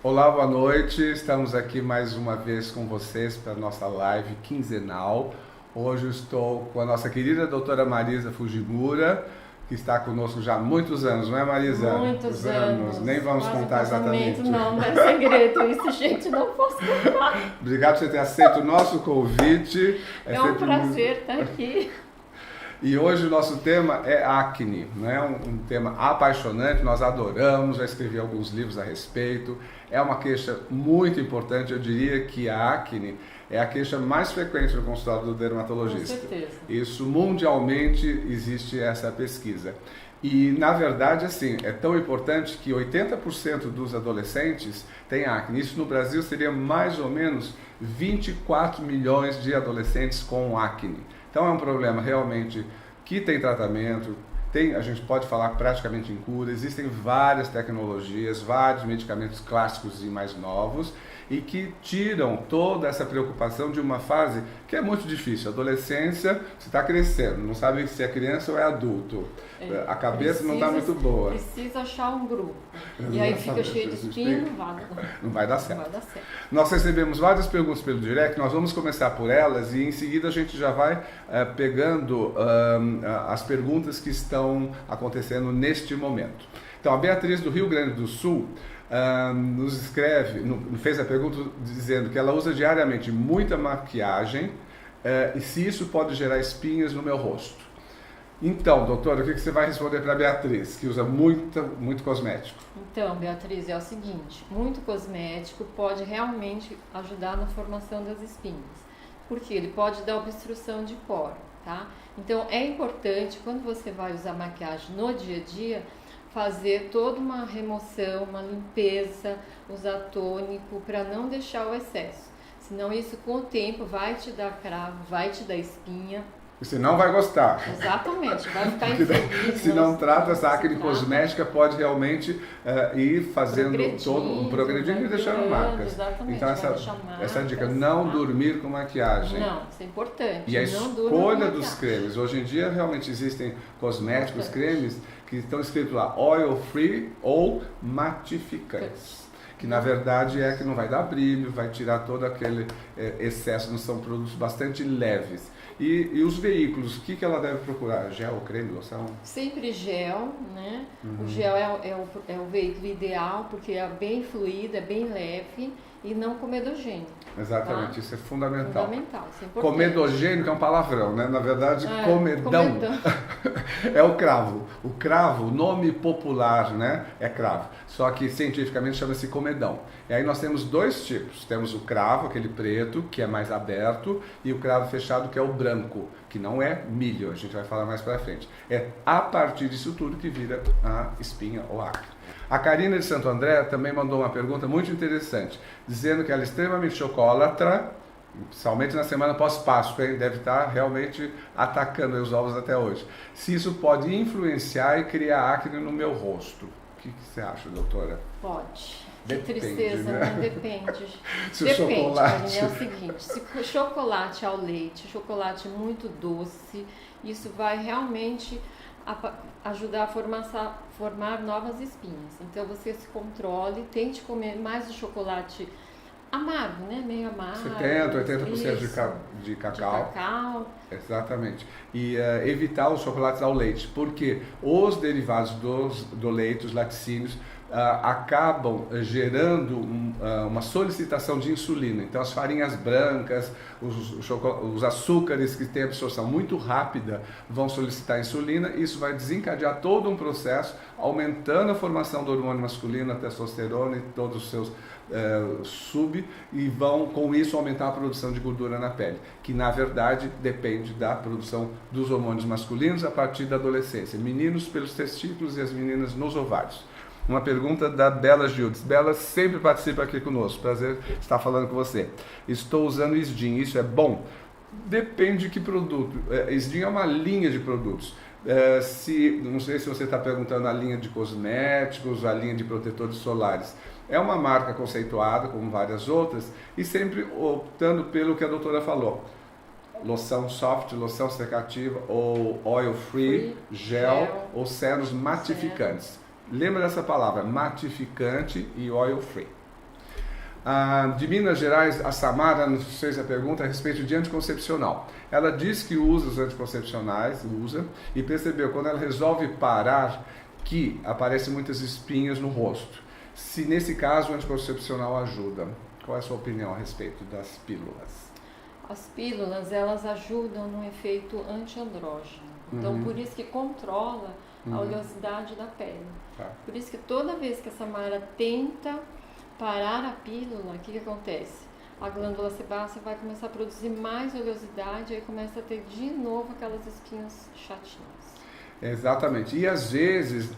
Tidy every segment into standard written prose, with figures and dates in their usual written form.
Olá, boa noite. Estamos aqui mais uma vez com vocês para a nossa live quinzenal. Hoje eu estou com a nossa querida doutora Marisa Fujimura, que está conosco já há muitos anos, não é, Marisa? Muitos anos. Nem vamos Quase contar exatamente. Não, não é segredo isso, gente, não posso contar. Obrigado por você ter aceito o nosso convite. É um prazer estar aqui. E hoje o nosso tema é acne, né? Um tema apaixonante, nós adoramos, já escrevi alguns livros a respeito. É uma queixa muito importante, eu diria que a acne é a queixa mais frequente no consultório do dermatologista. Com certeza. Isso mundialmente existe essa pesquisa. E na verdade, assim, é tão importante que 80% dos adolescentes têm acne. Isso no Brasil seria mais ou menos 24 milhões de adolescentes com acne. Então é um problema realmente que tem tratamento, a gente pode falar praticamente em cura, existem várias tecnologias, vários medicamentos clássicos e mais novos e que tiram toda essa preocupação de uma fase que é muito difícil. A adolescência, você está crescendo, não sabe se é criança ou é adulto, a cabeça não está muito boa. Precisa achar um grupo. E aí fica cheio de espinho, não vai dar certo. Não vai dar certo. Nós recebemos várias perguntas pelo direct, nós vamos começar por elas e em seguida a gente já vai pegando as perguntas que estão acontecendo neste momento. Então a Beatriz do Rio Grande do Sul nos escreve, fez a pergunta dizendo que ela usa diariamente muita maquiagem e se isso pode gerar espinhas no meu rosto. Então, doutora, o que você vai responder para a Beatriz, que usa muito cosmético? Então, Beatriz, é o seguinte, muito cosmético pode realmente ajudar na formação das espinhas, porque ele pode dar obstrução de poro, tá? Então, é importante, quando você vai usar maquiagem no dia a dia, fazer toda uma remoção, uma limpeza, usar tônico para não deixar o excesso. Senão isso com o tempo vai te dar cravo, vai te dar espinha. Você não vai gostar. Exatamente, vai ficar infeliz. Se não trata, essa acne cosmética pode realmente ir fazendo todo um progredindo e deixando marcas. Exatamente, então essa dica, não dormir com maquiagem. Não, isso é importante. E a escolha dos cremes. Hoje em dia realmente existem cosméticos, cremes que estão escritos lá oil free ou matificantes. Que na verdade é que não vai dar brilho, vai tirar todo aquele excesso, não são produtos bastante leves. E os veículos, o que ela deve procurar? Gel, creme, loção? Sempre gel, né? O gel é o veículo ideal porque é bem fluido, é bem leve e não comedogênico. Exatamente, tá? Isso é fundamental. Fundamental, isso é importante. Comedogênico é um palavrão, né? Na verdade, comedão é o cravo. O cravo, o nome popular, né, é cravo. Só que cientificamente chama-se comedão. E aí nós temos dois tipos. Temos o cravo, aquele preto, que é mais aberto, e o cravo fechado, que é o branco, que não é milho. A gente vai falar mais pra frente. É a partir disso tudo que vira a espinha ou acne. A Karina de Santo André também mandou uma pergunta muito interessante, dizendo que ela é extremamente chocolatra, principalmente na semana pós-Páscoa, deve estar realmente atacando os ovos até hoje. Se isso pode influenciar e criar acne no meu rosto. O que você acha, doutora? Pode. Depende, Que tristeza, né? Depende. Se Depende, o chocolate... Marina, é o seguinte, se chocolate ao leite, chocolate muito doce, isso vai realmente ajudar a formar novas espinhas. Então você se controle, tente comer mais o chocolate amargo, né? Meio amargo. 70, 80% de cacau. De cacau. Exatamente. E evitar os chocolates ao leite, porque os derivados do leite, os laticínios, acabam gerando uma solicitação de insulina. Então as farinhas brancas, os açúcares que têm absorção muito rápida vão solicitar insulina, e isso vai desencadear todo um processo, aumentando a formação do hormônio masculino, a testosterona e todos os seus e vão com isso aumentar a produção de gordura na pele, que na verdade depende da produção dos hormônios masculinos a partir da adolescência. Meninos pelos testículos e as meninas nos ovários. Uma pergunta da Bela Gildes. Bela sempre participa aqui conosco. Prazer estar falando com você. Estou usando Isdin. Isso é bom? Depende de que produto. Isdin é uma linha de produtos. Não sei se você está perguntando a linha de cosméticos, a linha de protetores solares. É uma marca conceituada, como várias outras, e sempre optando pelo que a doutora falou. Loção soft, loção secativa, ou oil free, gel ou sérum matificantes. Lembra dessa palavra, matificante e oil free. De Minas Gerais, a Samara nos fez a pergunta a respeito de anticoncepcional. Ela diz que usa os anticoncepcionais, e percebeu quando ela resolve parar que aparecem muitas espinhas no rosto. Se nesse caso o anticoncepcional ajuda. Qual é a sua opinião a respeito das pílulas? As pílulas, elas ajudam no efeito antiandrógeno. Então, por isso que controla a oleosidade da pele. Tá. Por isso que toda vez que a Samara tenta parar a pílula, o que acontece? A glândula sebácea vai começar a produzir mais oleosidade e aí começa a ter de novo aquelas espinhas chatinhas. Exatamente. E às vezes,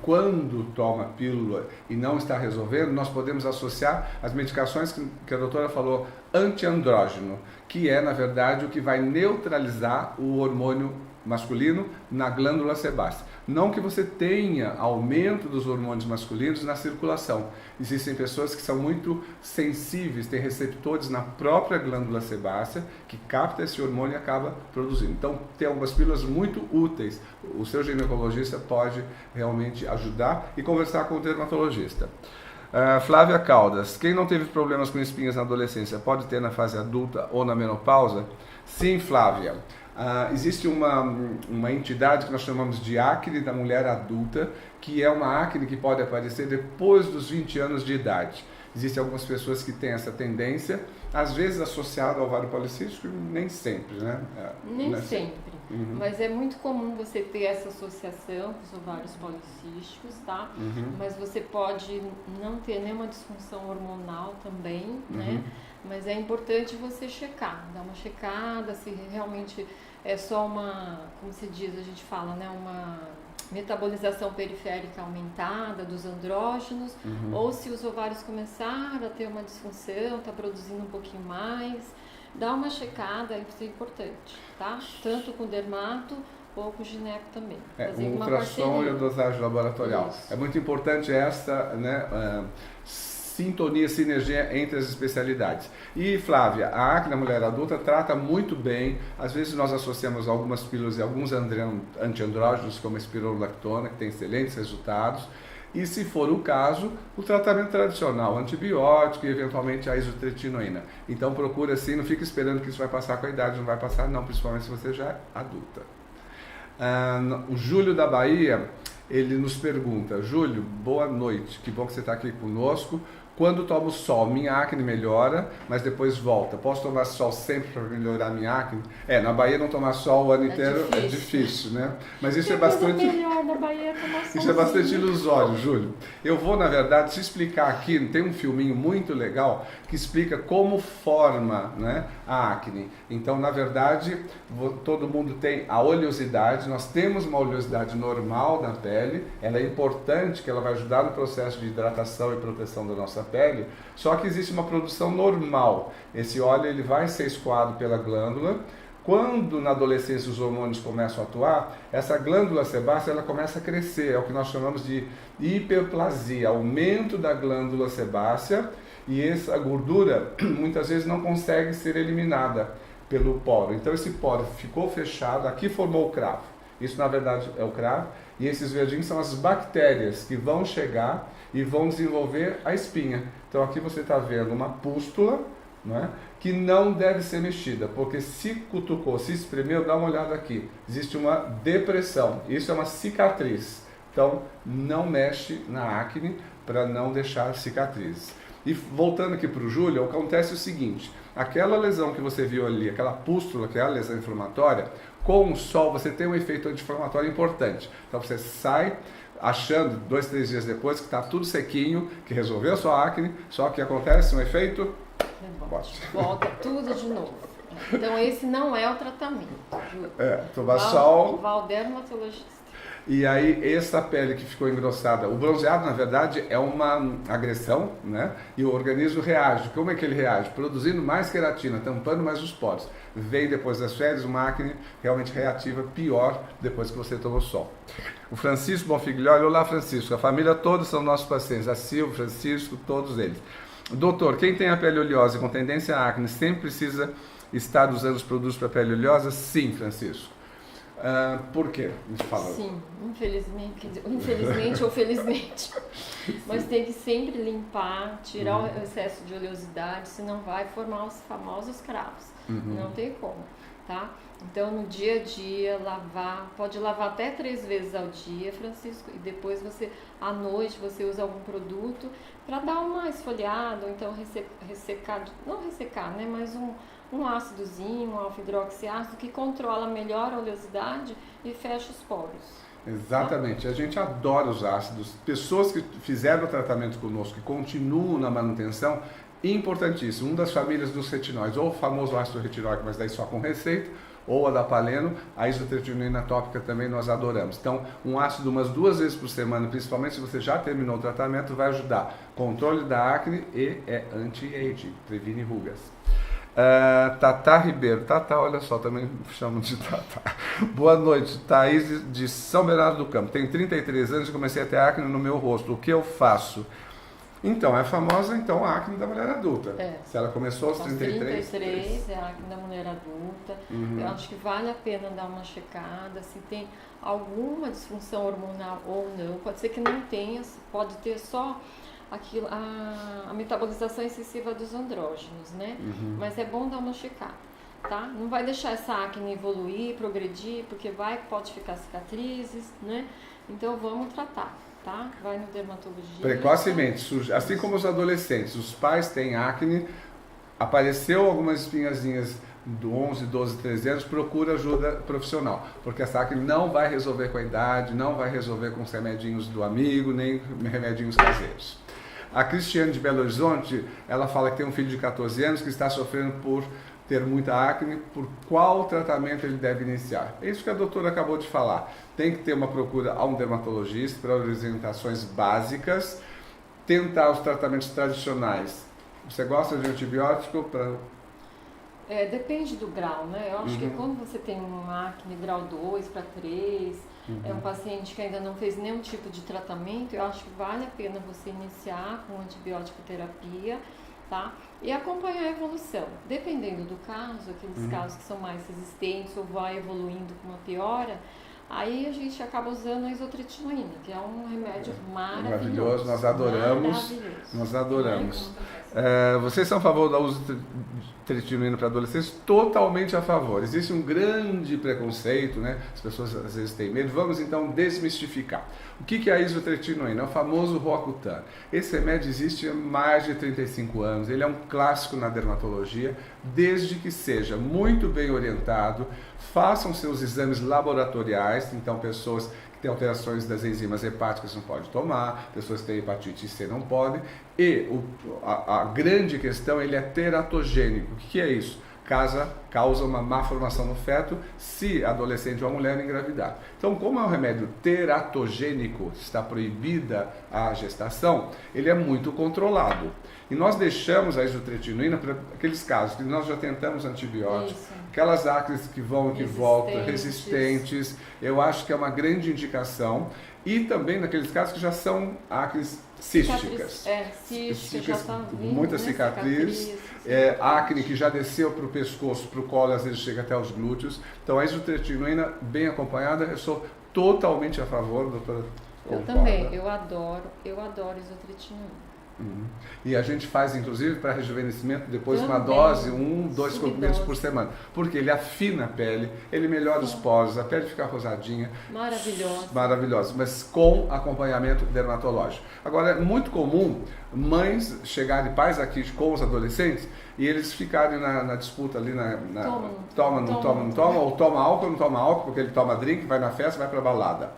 quando toma pílula e não está resolvendo, nós podemos associar as medicações que a doutora falou, antiandrógeno, que é, na verdade, o que vai neutralizar o hormônio masculino na glândula sebácea. Não que você tenha aumento dos hormônios masculinos na circulação. Existem pessoas que são muito sensíveis, têm receptores na própria glândula sebácea que capta esse hormônio e acaba produzindo. Então, tem algumas pílulas muito úteis. O seu ginecologista pode realmente ajudar e conversar com o dermatologista. Flávia Caldas, quem não teve problemas com espinhas na adolescência pode ter na fase adulta ou na menopausa? Sim, Flávia. Existe uma entidade que nós chamamos de acne da mulher adulta, que é uma acne que pode aparecer depois dos 20 anos de idade. Existem algumas pessoas que têm essa tendência, às vezes associada ao ovário policístico, nem sempre, né? Nem sempre, mas é muito comum você ter essa associação com os ovários policísticos, tá? Mas você pode não ter nenhuma disfunção hormonal também, né? Mas é importante você checar, dar uma checada, se realmente é só uma, como se diz, a gente fala, né? Uma metabolização periférica aumentada dos andrógenos, ou se os ovários começaram a ter uma disfunção, está produzindo um pouquinho mais, dá uma checada, isso é importante, tá? Tanto com o dermato ou com o gineco também. O ultrassom e a dosagem laboratorial. Isso. É muito importante essa, né, sintonia, sinergia entre as especialidades. E Flávia, a acne da mulher adulta trata muito bem, às vezes nós associamos algumas pílulas e alguns antiandrógenos, como a espirulactona, que tem excelentes resultados, e se for o caso, o tratamento tradicional, antibiótico e eventualmente a isotretinoína. Então procura assim, não fica esperando que isso vai passar com a idade, não vai passar não, principalmente se você já é adulta. O Júlio da Bahia, ele nos pergunta: Júlio, boa noite, que bom que você está aqui conosco. Quando tomo sol, minha acne melhora, mas depois volta. Posso tomar sol sempre para melhorar minha acne? Na Bahia não tomar sol o ano inteiro é difícil, né? Mas isso é bastante... melhor na Bahia tomar sol. Isso é bastante ilusório, Júlio. Eu vou, na verdade, te explicar aqui, tem um filminho muito legal que explica como forma, né, a acne. Então, na verdade, todo mundo tem a oleosidade, nós temos uma oleosidade normal na pele, ela é importante, que ela vai ajudar no processo de hidratação e proteção da nossa pele, só que existe uma produção normal. Esse óleo ele vai ser escoado pela glândula. Quando na adolescência os hormônios começam a atuar, essa glândula sebácea ela começa a crescer, é o que nós chamamos de hiperplasia, aumento da glândula sebácea, e essa gordura muitas vezes não consegue ser eliminada pelo poro. Então esse poro ficou fechado, aqui formou o cravo. Isso na verdade é o cravo, e esses verdinhos são as bactérias que vão chegar e vão desenvolver a espinha. Então aqui você está vendo uma pústula, né, que não deve ser mexida, porque se cutucou, se espremeu, dá uma olhada aqui, existe uma depressão, isso é uma cicatriz. Então não mexe na acne para não deixar cicatrizes. E voltando aqui para o Júlio, acontece o seguinte: aquela lesão que você viu ali, aquela pústula, que é a lesão inflamatória, com o sol você tem um efeito anti-inflamatório importante. Então você sai achando 2, 3 dias depois que está tudo sequinho, que resolveu a sua acne, só que acontece um efeito... Volta tudo de novo. Então esse não é o tratamento, Júlio. Tomar sol... Vá ao dermatologista. E aí, essa pele que ficou engrossada, o bronzeado, na verdade, é uma agressão, né? E o organismo reage. Como é que ele reage? Produzindo mais queratina, tampando mais os poros. Vem depois das férias uma acne realmente reativa, pior depois que você tomou sol. O Francisco Bonfiglioli, olá Francisco, a família toda são nossos pacientes, a Silvia, o Francisco, todos eles. Doutor, quem tem a pele oleosa com tendência à acne sempre precisa estar usando os produtos para pele oleosa? Sim, Francisco. Por quê? Me fala. Sim, infelizmente ou felizmente. Mas tem que sempre limpar, tirar o excesso de oleosidade, senão vai formar os famosos cravos. Não tem como, tá? Então, no dia a dia, lavar, pode lavar até 3 vezes ao dia, Francisco, e depois à noite, você usa algum produto para dar uma esfoliada, ou então ressecar, não ressecar, né, mas um ácidozinho, um alfa-hidroxiácido que controla melhor a oleosidade e fecha os poros. Exatamente, a gente adora os ácidos. Pessoas que fizeram o tratamento conosco, que continuam na manutenção, importantíssimo. Uma das famílias dos retinóis, ou o famoso ácido retinóico, mas daí só com receita, ou a da Paleno, a isotretinoína tópica também nós adoramos. Então, um ácido umas 2 vezes por semana, principalmente se você já terminou o tratamento, vai ajudar controle da acne e é anti-aging, previne rugas. Tata Ribeiro, Tata, olha só, também chamo de Tata. Boa noite, Thaís de São Bernardo do Campo. Tenho 33 anos e comecei a ter acne no meu rosto. O que eu faço? Então, é a famosa a acne da mulher adulta. Se ela começou aos 33... 33 é a acne da mulher adulta. Eu acho que vale a pena dar uma checada, se tem alguma disfunção hormonal ou não. Pode ser que não tenha, pode ter só aquilo, a metabolização excessiva dos andrógenos, né? Mas é bom dar uma checada, tá? Não vai deixar essa acne evoluir, progredir, porque pode ficar cicatrizes, né? Então vamos tratar, tá? Vai no dermatologista. Precocemente, assim como os adolescentes, os pais têm acne, apareceu algumas espinhazinhas do 11, 12, 13 anos, procura ajuda profissional, porque essa acne não vai resolver com a idade, não vai resolver com os remedinhos do amigo, nem remedinhos caseiros. A Cristiane de Belo Horizonte, ela fala que tem um filho de 14 anos que está sofrendo por ter muita acne, por qual tratamento ele deve iniciar? É isso que a doutora acabou de falar. Tem que ter uma procura a um dermatologista para orientações básicas, tentar os tratamentos tradicionais. Você gosta de antibiótico? Depende do grau, né? Eu acho que quando você tem uma acne grau 2 para 3, é um paciente que ainda não fez nenhum tipo de tratamento, eu acho que vale a pena você iniciar com antibiótico terapia, tá? E acompanhar a evolução. Dependendo do caso, aqueles casos que são mais resistentes ou vai evoluindo com uma piora, aí a gente acaba usando a isotretinoína, que é um remédio maravilhoso. Nós adoramos. Nós adoramos. Vocês são a favor do uso de tretinoína para adolescentes? Totalmente a favor. Existe um grande preconceito, né? As pessoas às vezes têm medo. Vamos então desmistificar. O que é a isotretinoína? É o famoso Roacutan. Esse remédio existe há mais de 35 anos. Ele é um clássico na dermatologia, desde que seja muito bem orientado, façam seus exames laboratoriais, então pessoas que têm alterações das enzimas hepáticas não podem tomar, pessoas que têm hepatite C não podem, e a grande questão, ele é teratogênico. O que é isso? Causa uma má formação no feto se adolescente ou a mulher engravidar. Então, como é um remédio teratogênico, está proibida a gestação, ele é muito controlado. E nós deixamos a isotretinoína para aqueles casos que nós já tentamos antibiótico, aquelas acnes que vão e que voltam, resistentes, eu acho que é uma grande indicação. E também naqueles casos que já são acnes císticas. Císticas, muita cicatriz, acne que já desceu para o pescoço, para o colo, às vezes chega até os glúteos. Então a isotretinoína bem acompanhada, eu sou totalmente a favor, doutora. Eu também, eu adoro isotretinoína. E a gente faz, inclusive, para rejuvenescimento, depois uma dose, 2 comprimidos por semana. Porque ele afina a pele, ele melhora os poros, a pele fica rosadinha. Maravilhosa, mas com acompanhamento dermatológico. Agora, é muito comum mães chegarem, pais aqui com os adolescentes, e eles ficarem na disputa ali, toma, não toma, ou toma álcool, não toma álcool, porque ele toma drink, vai na festa, vai para balada.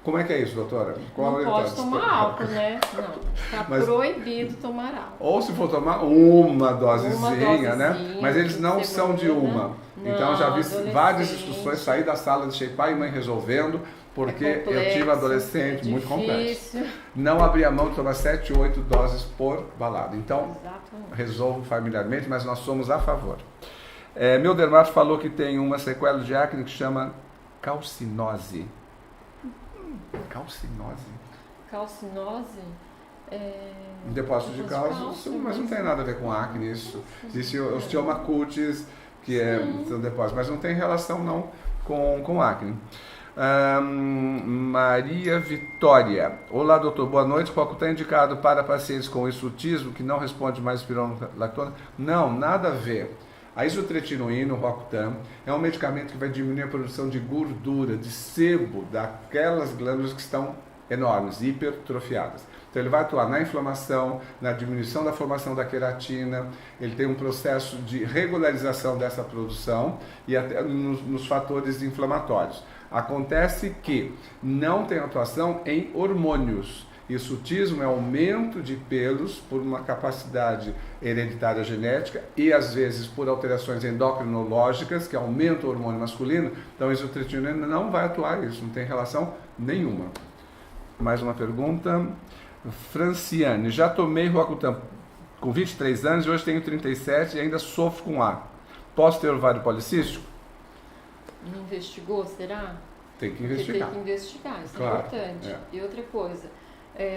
Como é que é isso, doutora? Não pode tomar álcool, né? Não, está proibido tomar álcool. Ou se for tomar uma dosezinha, né? Mas eles não são de uma. Então já vi várias discussões, sair da sala, deixei pai e mãe resolvendo, porque eu tive adolescente, muito complexo. Não abri a mão de tomar 7, 8 doses por balada. Então, resolvo familiarmente, mas nós somos a favor. Meu dermato falou que tem uma sequela de acne que chama calcinose. Calcinose? Um depósito de cálcio, mas não tem nada a ver com acne isso. Existe osteoma cutis, que é um depósito, mas não tem relação não com acne. Maria Vitória. Olá, doutor, boa noite. Roacutan é indicado para pacientes com hirsutismo que não responde mais espironolactona? Não, nada a ver. A isotretinoína, o Roacutan, é um medicamento que vai diminuir a produção de gordura, de sebo, daquelas glândulas que estão enormes, hipertrofiadas. Então ele vai atuar na inflamação, na diminuição da formação da queratina, ele tem um processo de regularização dessa produção e até nos fatores inflamatórios. Acontece que não tem atuação em hormônios. Hirsutismo é aumento de pelos por uma capacidade hereditária genética e às vezes por alterações endocrinológicas que aumentam o hormônio masculino. Então a isotretinoína não vai atuar isso, não tem relação nenhuma. Mais uma pergunta. Franciane, já tomei Roacutan com 23 anos e hoje tenho 37 e ainda sofro com A. Posso ter ovário policístico? Não investigou, será? Tem que investigar. Tem que investigar, isso claro, é importante. E outra coisa,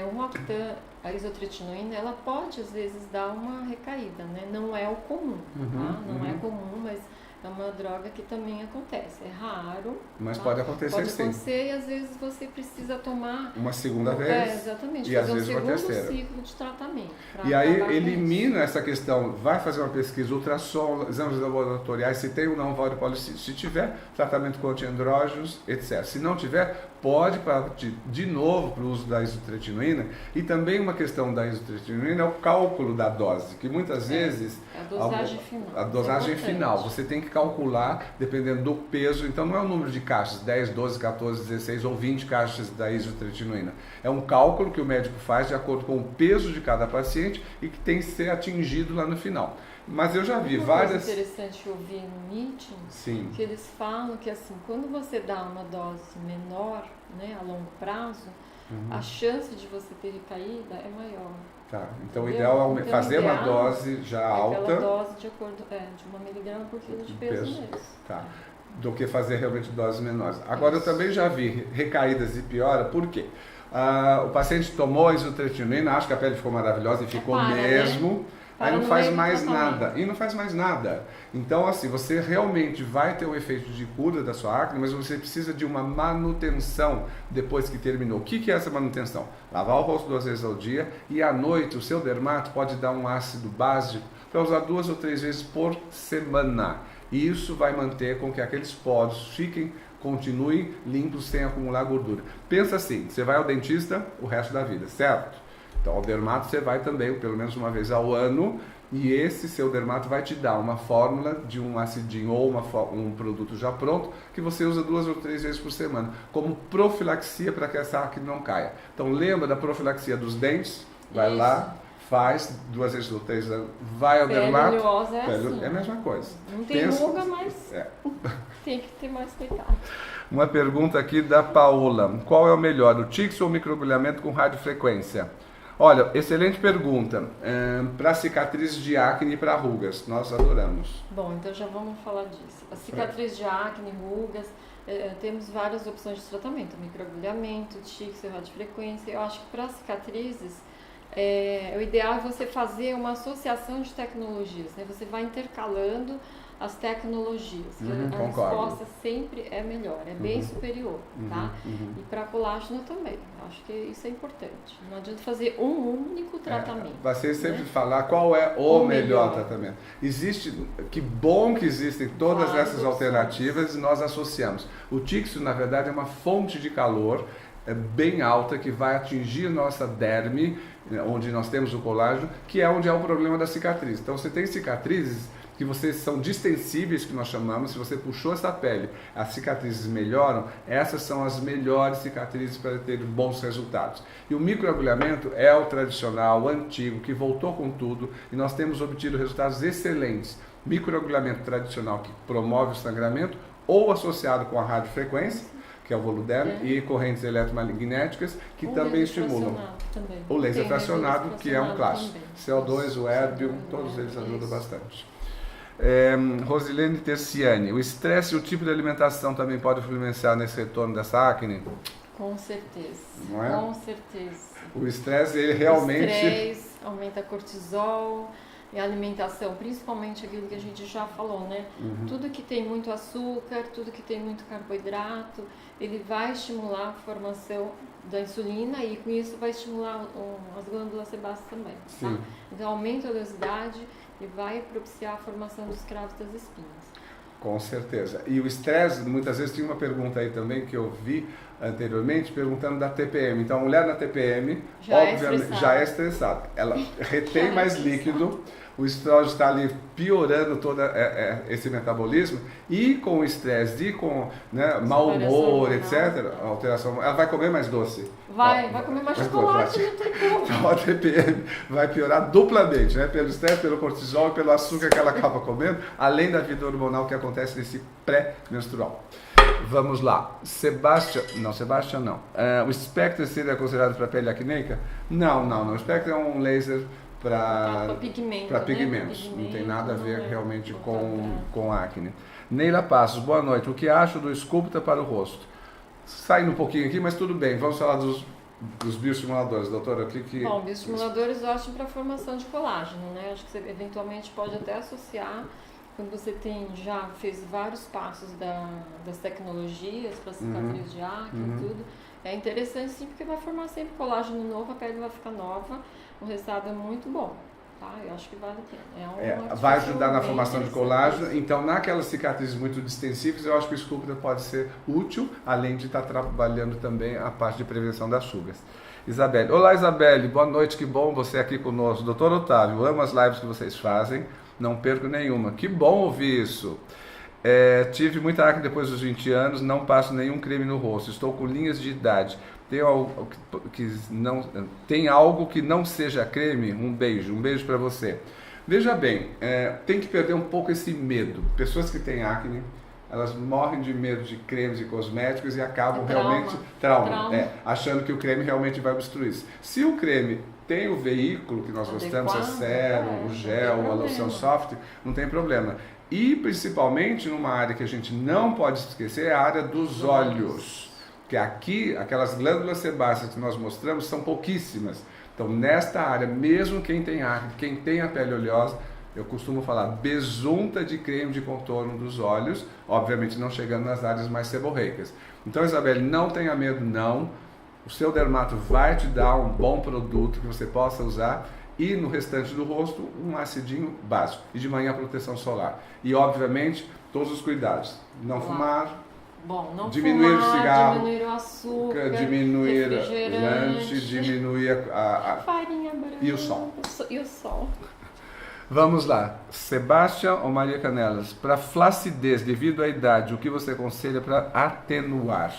o Roacutan, a isotretinoína, ela pode às vezes dar uma recaída, né? Não é o comum, tá? Não é comum, mas é uma droga que também acontece. É raro. Mas tá? pode acontecer pode sim. Acontecer, e às vezes você precisa tomar uma segunda vez. Exatamente. E fazer às vezes um uma segundo terceira. ciclo de tratamento. E aí elimina essa questão, vai fazer uma pesquisa, ultrassom, exames laboratoriais, se tem ou não ovário policístico. Se tiver, tratamento com antiandrógenos, etc. Se não tiver, pode partir de novo para o uso da isotretinoína. E também uma questão da isotretinoína é o cálculo da dose, que muitas vezes... A dosagem final. A dosagem final. Você tem que calcular, dependendo do peso. Então não é o número de caixas, 10, 12, 14, 16 ou 20 caixas da isotretinoína. É um cálculo que o médico faz de acordo com o peso de cada paciente e que tem que ser atingido lá no final. Mas eu já vi várias... É interessante ouvir no meeting. Sim. Que eles falam que assim, quando você dá uma dose menor, né, a longo prazo, a chance de você ter recaída é maior. Tá. Então o ideal é fazer uma dose já alta. Aquela dose de acordo de 1 miligrama por quilo de peso mesmo. Tá. Do que fazer realmente doses menores. Agora eu também já vi recaídas e piora, por quê? O paciente tomou a isotretinoína, acha que a pele ficou maravilhosa e ficou mesmo. Né? Aí não faz mais nada. E não faz mais nada. Então, assim, você realmente vai ter um efeito de cura da sua acne, mas você precisa de uma manutenção depois que terminou. O que é essa manutenção? Lavar o rosto 2 vezes ao dia e à noite o seu dermato pode dar um ácido básico para usar 2 ou 3 vezes por semana. E isso vai manter com que aqueles poros continuem limpos sem acumular gordura. Pensa assim, você vai ao dentista o resto da vida, certo? Então, ao dermato você vai também, pelo menos uma vez ao ano, e esse seu dermato vai te dar uma fórmula de um acidinho ou um produto já pronto, que você usa 2 ou 3 vezes por semana, como profilaxia para que essa acne não caia. Então, lembra da profilaxia dos dentes? Vai lá, faz 2 vezes ou 3 vezes, vai ao dermato. Assim. É a mesma coisa. Não tem ruga, mas tem que ter mais cuidado. Uma pergunta aqui da Paola. Qual é o melhor, o Tix ou o microagulhamento com radiofrequência? Olha, excelente pergunta. Para cicatrizes de acne e para rugas, nós adoramos. Bom, então já vamos falar disso. A cicatriz de acne, rugas, temos várias opções de tratamento. Microagulhamento, Tix, radiofrequência. Eu acho que para cicatrizes, o ideal é você fazer uma associação de tecnologias, né? Você vai intercalando as tecnologias, que a resposta sempre é melhor, é bem superior, tá? E para colágeno também, acho que isso é importante. Não adianta fazer um único tratamento. Você sempre falar qual é o melhor tratamento. Que bom que existem todas essas alternativas e nós associamos. O Tixo, na verdade, é uma fonte de calor bem alta que vai atingir nossa derme, onde nós temos o colágeno, que é onde é o problema da cicatriz. Então, você tem cicatrizes que vocês são distensíveis, que nós chamamos, se você puxou essa pele, as cicatrizes melhoram, essas são as melhores cicatrizes para ter bons resultados. E o microagulhamento é o tradicional, o antigo, que voltou com tudo, e nós temos obtido resultados excelentes. Microagulhamento tradicional, que promove o sangramento, ou associado com a radiofrequência, que é o Voluderm, e correntes eletromagnéticas, que também estimulam. O laser fracionado, que é um clássico. CO2, o Erbium, todos eles ajudam bastante. Rosilene Terciani, o estresse e o tipo de alimentação também pode influenciar nesse retorno dessa acne? Com certeza, não é? Com certeza. O estresse, ele realmente... O estresse aumenta cortisol, e a alimentação, principalmente aquilo que a gente já falou, né? Tudo que tem muito açúcar, tudo que tem muito carboidrato, ele vai estimular a formação da insulina e com isso vai estimular as glândulas sebáceas também, tá? Então aumenta a oleosidade e vai propiciar a formação dos cravos das espinhas. Com certeza. E o estresse, muitas vezes tinha uma pergunta aí também que eu vi anteriormente, perguntando da TPM. Então a mulher na TPM, obviamente, já é estressada. Ela retém mais líquido, o estrógeno está ali piorando todo esse metabolismo, e com o estresse, e com mau humor, etc., alteração, ela vai comer mais doce. Vai comer mais chocolate, não tem como. Então a TPM vai piorar duplamente, né? Pelo estresse, pelo cortisol e pelo açúcar que ela acaba comendo, além da vida hormonal que acontece nesse pré-menstrual. Vamos lá. Sebastião não. O Spectre seria considerado para pele acneica? Não. O Spectre é um laser para pigmentos. Não tem nada a ver realmente com acne. Neila Passos, boa noite. O que acho do Sculpta para o rosto? Saindo um pouquinho aqui, mas tudo bem. Vamos falar dos bioestimuladores, doutora. Bom, bioestimuladores ótimos para a formação de colágeno, né? Acho que você eventualmente pode até associar quando você já fez vários passos das tecnologias para cicatriz de acne e tudo. É interessante sim, porque vai formar sempre colágeno novo, a pele vai ficar nova, o resultado é muito bom. Tá? Eu acho que vale a pena. Vai ajudar na formação de colágeno. Então, naquelas cicatrizes muito distensíveis, eu acho que o Sculpta pode ser útil, além de estar trabalhando também a parte de prevenção das rugas. Isabelle. Olá, Isabelle. Boa noite, que bom você aqui conosco. Doutor Otávio, amo as lives que vocês fazem, não perco nenhuma. Que bom ouvir isso. Tive muita acne depois dos 20 anos, não passo nenhum creme no rosto, estou com linhas de idade. Tem algo que não seja creme? Um beijo para você. Veja bem, tem que perder um pouco esse medo. Pessoas que têm acne, elas morrem de medo de cremes e cosméticos e acabam realmente achando que o creme realmente vai obstruir isso. Se o creme tem o veículo que nós gostamos, a sérum, o gel, a loção soft, não tem problema. E principalmente numa área que a gente não pode esquecer, é a área dos olhos. Que aqui, aquelas glândulas sebáceas que nós mostramos são pouquíssimas. Então, nesta área, mesmo quem tem acne, quem tem a pele oleosa, eu costumo falar, besunta de creme de contorno dos olhos, obviamente não chegando nas áreas mais seborreicas. Então, Isabelle, não tenha medo, não. O seu dermato vai te dar um bom produto que você possa usar, e no restante do rosto, um acidinho básico. E de manhã, a proteção solar. E, obviamente, todos os cuidados. Não fumar. Bom, não diminuir fumar, o cigarro, diminuir o açúcar, diminuir o refrigerante, lanche, diminuir a farinha branca e o sol. Vamos lá. Sebastião ou Maria Canelas, para flacidez devido à idade, o que você aconselha para atenuar?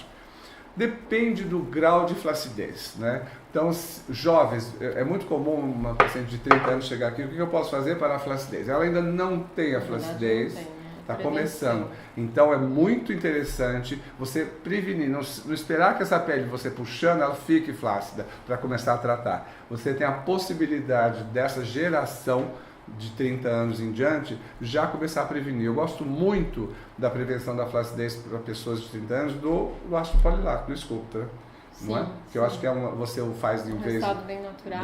Depende do grau de flacidez, né? Então, jovens, é muito comum uma paciente de 30 anos chegar aqui, o que eu posso fazer para a flacidez? Ela ainda não tem a flacidez. Está começando. Então é muito interessante você prevenir, não esperar que essa pele, você puxando, ela fique flácida para começar a tratar. Você tem a possibilidade dessa geração de 30 anos em diante já começar a prevenir. Eu gosto muito da prevenção da flacidez para pessoas de 30 anos do ácido polilático, do Sculpta. Não é? Que eu acho que você o faz em vez bem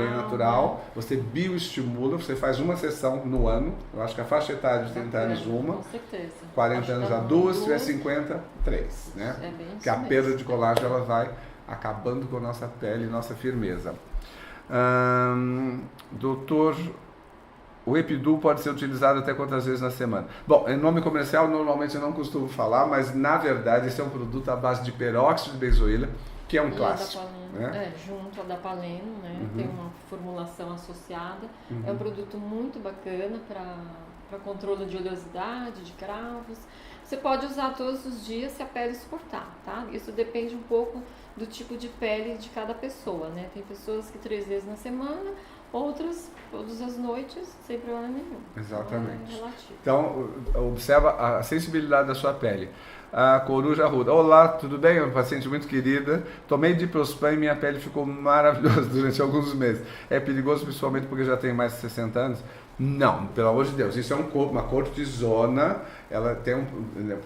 natural, você bioestimula, você faz uma sessão no ano. Eu acho que a faixa etária de 30 anos uma, com certeza. 40 anos a duas, se tiver 50, 3, né? Porque a perda de colágeno ela vai acabando com a nossa pele e nossa firmeza. Doutor, o Epidu pode ser utilizado até quantas vezes na semana? Bom, em nome comercial normalmente eu não costumo falar, mas na verdade esse é um produto à base de peróxido de benzoíla, que é um clássico. Né? Junto a Dapaleno, né? Tem uma formulação associada. É um produto muito bacana para controle de oleosidade, de cravos. Você pode usar todos os dias se a pele suportar, tá? Isso depende um pouco do tipo de pele de cada pessoa, né? Tem pessoas que 3 vezes na semana, outras todas as noites, sem problema nenhum. Exatamente. Então, então, observa a sensibilidade da sua pele. A Coruja Arruda. Olá, tudo bem? É uma paciente muito querida. Tomei Diprospan e minha pele ficou maravilhosa durante alguns meses. É perigoso, principalmente porque já tem mais de 60 anos? Não, pelo amor de Deus. Isso é uma cortisona. Ela tem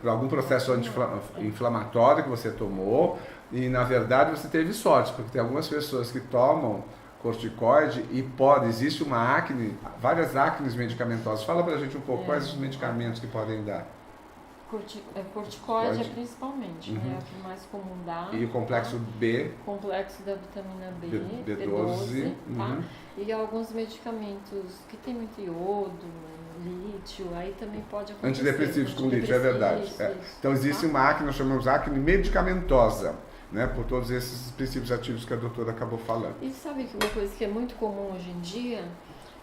por algum processo anti-inflamatório que você tomou. E, na verdade, você teve sorte, porque tem algumas pessoas que tomam corticoide e existe uma acne, várias acnes medicamentosas. Fala pra gente um pouco quais os medicamentos que podem dar. Corticoide principalmente, né? É o que mais comum dá. E o complexo B. Complexo da vitamina B, B12. Tá? E alguns medicamentos que tem muito iodo, lítio, aí também pode acontecer. Antidepressivos com lítio, é verdade. Isso. Então existe uma acne, nós chamamos de acne medicamentosa, né? Por todos esses princípios ativos que a doutora acabou falando. E sabe que uma coisa que é muito comum hoje em dia,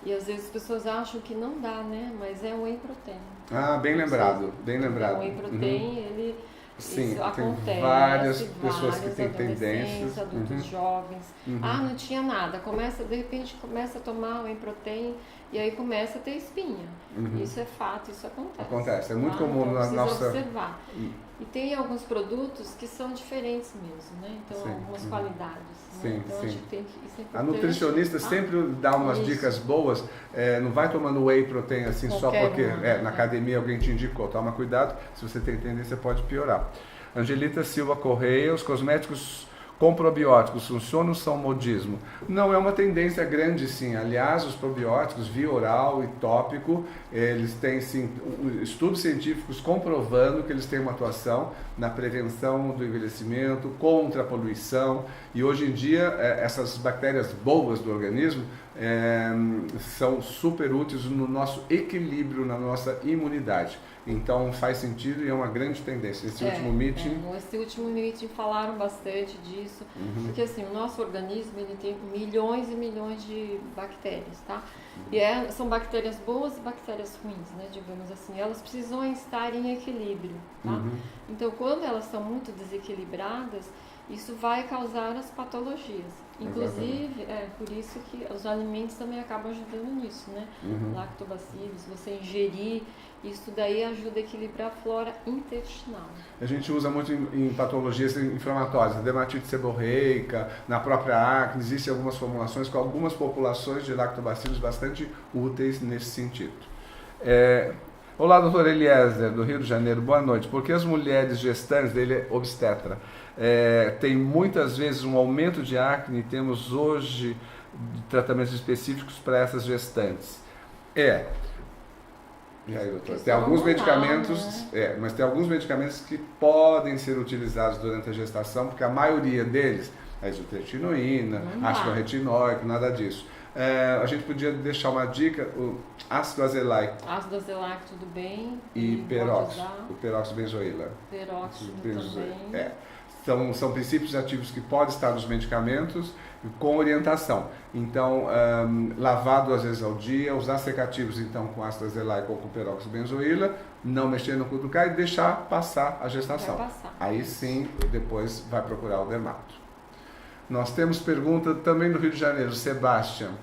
e às vezes as pessoas acham que não dá, né? Mas é o whey protein. Ah, bem lembrado, bem lembrado. O whey protein, ele... Sim, isso tem acontece, várias pessoas que têm tendências. Adultos jovens. Ah, não tinha nada. De repente começa a tomar whey protein e aí começa a ter espinha. Isso é fato, isso acontece. Acontece, é muito comum então, na nossa... observar. E tem alguns produtos que são diferentes mesmo, né? Então, algumas qualidades. Né? Então, a gente tem que... Isso é importante. A nutricionista sempre dá umas dicas boas. Não vai tomando whey protein assim só porque na academia alguém te indicou. Toma cuidado, se você tem tendência pode piorar. Angelita Silva Correia, os cosméticos com probióticos funcionam ou são modismo? Não, é uma tendência grande sim. Aliás, os probióticos via oral e tópico, eles têm sim estudos científicos comprovando que eles têm uma atuação na prevenção do envelhecimento, contra a poluição, e hoje em dia essas bactérias boas do organismo são super úteis no nosso equilíbrio, na nossa imunidade. Então faz sentido e é uma grande tendência. Nesse último meeting falaram bastante disso, porque assim, o nosso organismo ele tem milhões e milhões de bactérias, tá? E são bactérias boas e bactérias ruins, né? Digamos assim, elas precisam estar em equilíbrio, tá? Então quando elas estão muito desequilibradas, isso vai causar as patologias. Inclusive, por isso que os alimentos também acabam ajudando nisso, né? Lactobacilos, você ingerir, isso daí ajuda a equilibrar a flora intestinal. A gente usa muito em patologias inflamatórias, dermatite seborreica, na própria acne, existem algumas formulações com algumas populações de lactobacilos bastante úteis nesse sentido. Olá, doutor Eliezer, do Rio de Janeiro, boa noite. Por que as mulheres gestantes, dele é obstetra, tem muitas vezes um aumento de acne e temos hoje tratamentos específicos para essas gestantes? E aí, doutor? Tem alguns medicamentos, mas tem alguns medicamentos que podem ser utilizados durante a gestação, porque a maioria deles é isotretinoína, ácido retinóico, nada disso. A gente podia deixar uma dica, o ácido azelaico. Ácido azelaico, tudo bem. E peróxido, o peróxido benzoíla. Peróxido também. São princípios ativos que podem estar nos medicamentos com orientação. Então, lavar 2 vezes ao dia, usar secativos então com ácido azelaico ou com peróxido benzoíla, não mexer no cutucar e deixar passar a gestação. Aí sim, depois vai procurar o dermato. Nós temos pergunta também do Rio de Janeiro, Sebastião.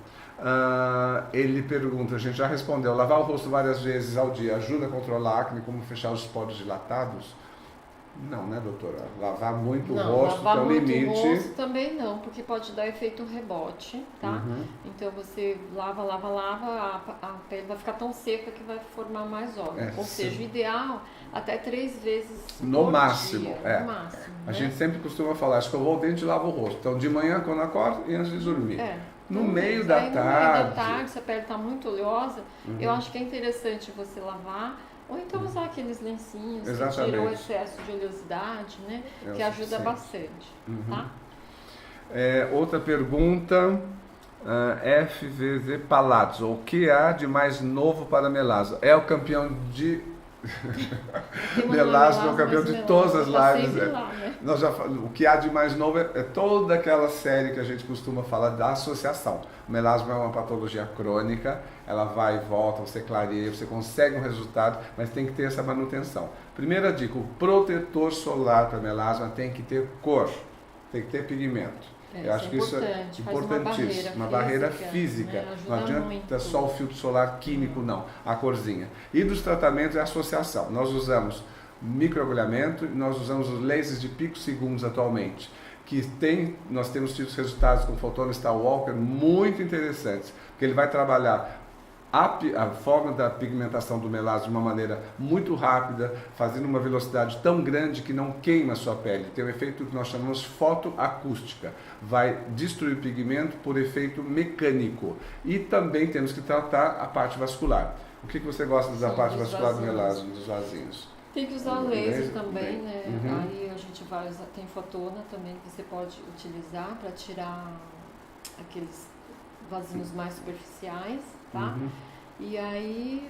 Ele pergunta, a gente já respondeu, lavar o rosto várias vezes ao dia ajuda a controlar a acne, como fechar os poros dilatados? Não, né, doutora? Lavar muito o rosto, lavar tem um limite. Muito o rosto também não, porque pode dar efeito rebote, tá? Então você lava, a pele vai ficar tão seca que vai formar mais óleo. Ou seja, o ideal até 3 vezes no máximo. No máximo. A gente sempre costuma falar, escovou o dente e lava o rosto. Então de manhã quando acorda e antes de dormir. No meio da tarde. No meio da tarde, se a pele está muito oleosa, eu acho que é interessante você lavar. Ou então usar aqueles lencinhos que tiram o excesso de oleosidade, né? Que ajuda bastante, tá? Outra pergunta, FVZ Palatos, o que há de mais novo para melasma? É o campeão de... melasma é o campeão de todas as lives. Lá, né? O que há de mais novo é toda aquela série que a gente costuma falar da associação. O melasma é uma patologia crônica, ela vai e volta, você clareia, você consegue um resultado, mas tem que ter essa manutenção. Primeira dica, o protetor solar para melasma tem que ter cor, tem que ter pigmento. Eu acho que isso é importantíssimo, uma barreira física. Né? Não adianta só o filtro solar químico, não, a corzinha. E dos tratamentos é a associação. Nós usamos microagulhamento e nós usamos os lasers de picosegundos atualmente, nós temos tido resultados com o Photono Star Walker muito interessantes, porque ele vai trabalhar a forma da pigmentação do melasma de uma maneira muito rápida, fazendo uma velocidade tão grande que não queima a sua pele. Tem um efeito que nós chamamos fotoacústica. Vai destruir o pigmento por efeito mecânico. E também temos que tratar a parte vascular. O que você gosta da parte vascular do melasma, dos vasinhos? Tem que usar laser também, né? Uhum. Aí a gente vai usar, tem fotona também que você pode utilizar para tirar aqueles vasinhos mais superficiais, tá? Uhum. E aí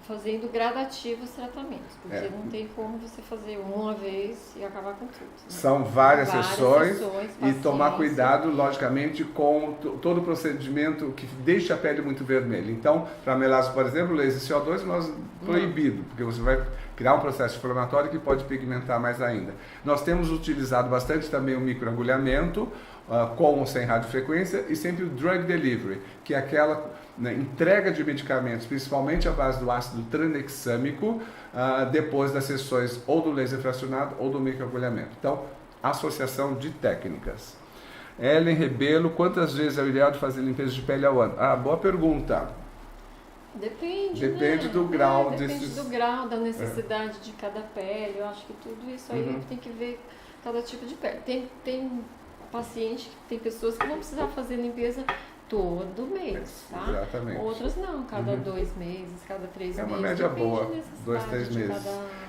fazendo gradativos tratamentos, porque não tem como você fazer uma vez e acabar com tudo. Né? São várias sessões e tomar paciência. cuidado, logicamente, com todo o procedimento que deixa a pele muito vermelha. Então, para melasma, por exemplo, o laser CO2 nós proibido, porque você vai criar um processo inflamatório que pode pigmentar mais ainda. Nós temos utilizado bastante também o microagulhamento, com ou sem radiofrequência, e sempre o drug delivery, que é aquela entrega de medicamentos, principalmente à base do ácido tranexâmico, depois das sessões ou do laser fracionado ou do microagulhamento. Então, associação de técnicas. Ellen Rebelo, quantas vezes é o ideal de fazer limpeza de pele ao ano? Boa pergunta. Depende do grau depende do grau, da necessidade de cada pele. Eu acho que tudo isso aí tem que ver cada tipo de pele. Tem paciente, tem pessoas que vão precisar fazer limpeza todo mês, tá? Exatamente. Outras não, cada 2 meses, cada 3 meses. É uma média boa, 2, 3 meses.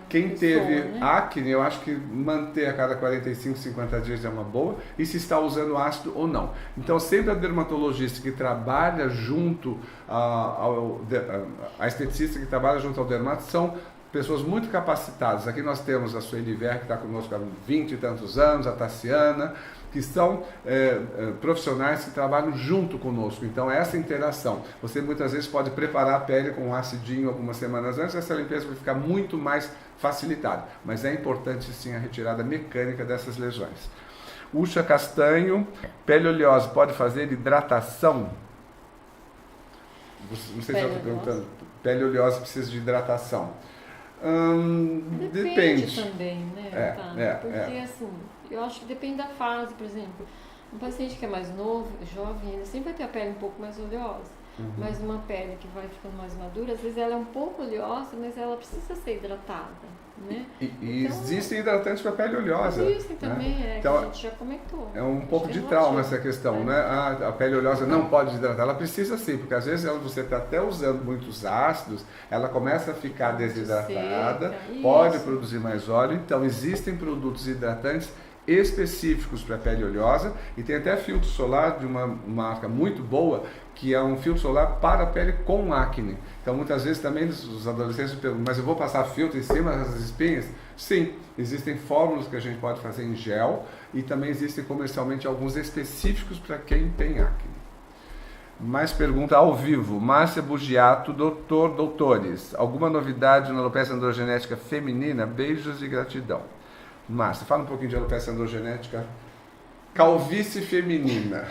Quem pessoa, teve acne, eu acho que manter a cada 45, 50 dias é uma boa, e se está usando ácido ou não. Então, sempre a dermatologista que trabalha junto a esteticista que trabalha junto ao dermato são pessoas muito capacitadas. Aqui nós temos a Sueli Ver, que está conosco há 20 e tantos anos, a Tassiana, que são profissionais que trabalham junto conosco. Então, essa interação. Você muitas vezes pode preparar a pele com um acidinho algumas semanas antes, essa limpeza vai ficar muito mais facilitada. Mas é importante, sim, a retirada mecânica dessas lesões. Ucha Castanho, pele oleosa pode fazer hidratação? Não sei se eu estou perguntando. Pele oleosa precisa de hidratação. Depende também, né? Porque assim, eu acho que depende da fase, por exemplo. Um paciente que é mais novo, jovem, ele sempre vai ter a pele um pouco mais oleosa. Mas uma pele que vai ficando mais madura, às vezes ela é um pouco oleosa, mas ela precisa ser hidratada, né? E então, existem hidratantes para pele oleosa. Existem também, então, que a gente já comentou. É um pouco de trauma essa questão, né? A pele oleosa não pode hidratar, ela precisa sim, porque às vezes você está até usando muitos ácidos, ela começa a ficar desidratada, pode produzir mais óleo. Então, existem produtos hidratantes específicos para a pele oleosa, e tem até filtro solar de uma marca muito boa, que é um filtro solar para a pele com acne. Então muitas vezes também os adolescentes perguntam, mas eu vou passar filtro em cima das espinhas? Sim, existem fórmulas que a gente pode fazer em gel, e também existem comercialmente alguns específicos para quem tem acne. Mais pergunta ao vivo. Márcia Bugiato, doutores, alguma novidade na alopecia androgenética feminina? Beijos e gratidão. Márcia, fala um pouquinho de alopecia androgenética, calvície feminina.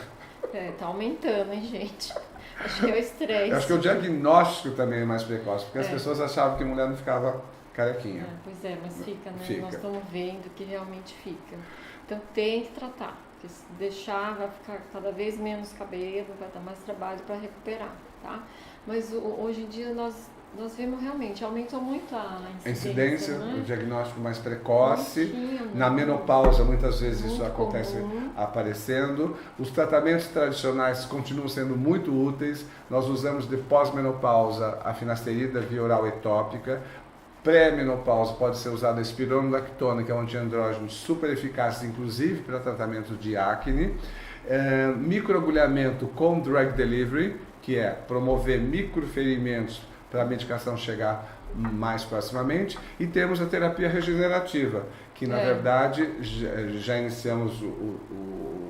Tá aumentando, hein, gente? Acho que é o estresse. Acho que o diagnóstico também é mais precoce, porque as pessoas achavam que mulher não ficava carequinha. Pois é, mas fica, né? Fica. Nós estamos vendo que realmente fica. Então tem que tratar, porque se deixar vai ficar cada vez menos cabelo, vai dar mais trabalho para recuperar, tá? Mas hoje em dia nós vemos realmente, aumentou muito a incidência, né? O diagnóstico mais precoce. Na menopausa, muitas vezes isso acontece aparecendo. Os tratamentos tradicionais continuam sendo muito úteis. Nós usamos de pós-menopausa a finasterida via oral etópica. Pré-menopausa pode ser usada a espironolactona, que é um antiandrógeno super eficaz, inclusive para tratamento de acne. Microagulhamento com drug delivery, que é promover microferimentos para a medicação chegar mais proximamente, e temos a terapia regenerativa, que na verdade já iniciamos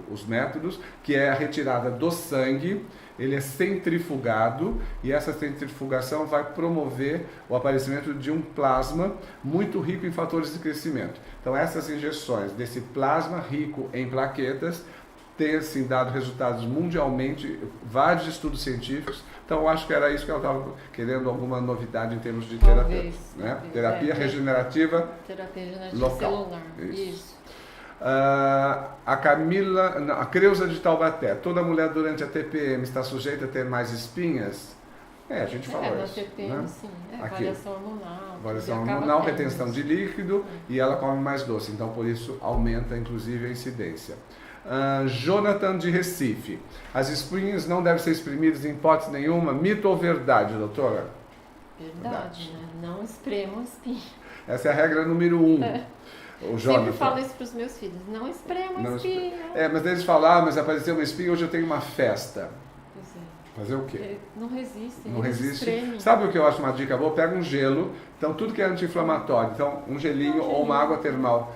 os métodos, que é a retirada do sangue, ele é centrifugado, e essa centrifugação vai promover o aparecimento de um plasma muito rico em fatores de crescimento. Então essas injeções desse plasma rico em plaquetas têm assim, dado resultados mundialmente, vários estudos científicos. Então, eu acho que era isso que ela estava querendo, alguma novidade em termos de terapia. Né? Terapia regenerativa local. Celular. Isso. A Camila, a Creuza de Taubaté. Toda mulher durante a TPM está sujeita a ter mais espinhas? A gente falou na isso. TPM, Né? sim. Aqui. Variação hormonal. Variação acaba hormonal, tendo retenção isso. de líquido e ela come mais doce. Então, por isso, aumenta inclusive a incidência. Jonathan de Recife. As espinhas não devem ser espremidas em hipótese nenhuma. Mito ou verdade, doutora? Verdade, né? Não espremam espinha. Essa é a regra número 1. O Jonathan. Sempre falo isso para os meus filhos. Não espremam espinha. Mas eles falam, mas apareceu uma espinha, hoje eu tenho uma festa. Pois é. Fazer o quê? Não resistem. Não resiste. Espremem. Sabe o que eu acho uma dica boa? Pega um gelo, então tudo que é anti-inflamatório, então um gelinho ou uma água termal